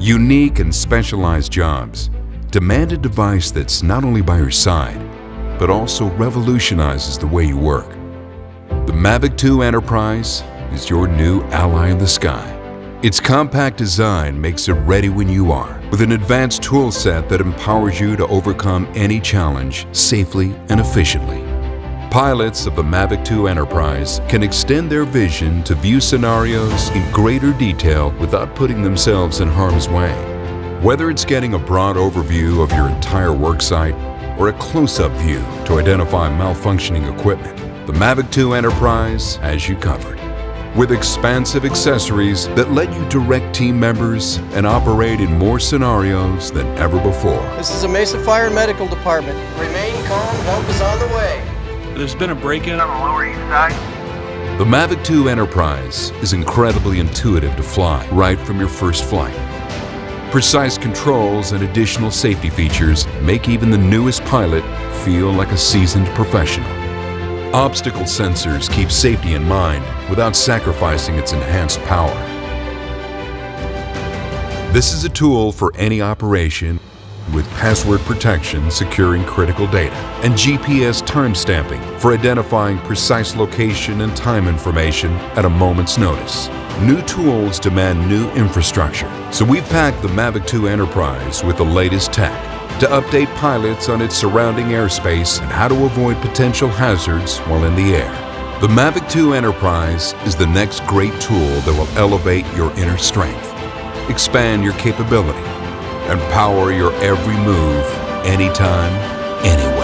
Unique and specialized jobs demand a device that's not only by your side, but also revolutionizes the way you work. The Mavic 2 Enterprise is your new ally in the sky. Its compact design makes it ready when you are, with an advanced tool set that empowers you to overcome any challenge safely and efficiently. Pilots of the Mavic 2 Enterprise can extend their vision to view scenarios in greater detail without putting themselves in harm's way. Whether it's getting a broad overview of your entire worksite or a close-up view to identify malfunctioning equipment, the Mavic 2 Enterprise has you covered. With expansive accessories that let you direct team members and operate in more scenarios than ever before. This is a Mesa Fire Medical Department. Remain calm, help is on the way. There's been a break-in on the Lower East Side. The Mavic 2 Enterprise is incredibly intuitive to fly right from your first flight. Precise controls and additional safety features make even the newest pilot feel like a seasoned professional. Obstacle sensors keep safety in mind without sacrificing its enhanced power. This is a tool for any operation with password protection securing critical data and GPS timestamping for identifying precise location and time information at a moment's notice. New tools demand new infrastructure, so we've packed the Mavic 2 Enterprise with the latest tech to update pilots on its surrounding airspace and how to avoid potential hazards while in the air. The Mavic 2 Enterprise is the next great tool that will elevate your inner strength, expand your capability, and power your every move, anytime, anywhere.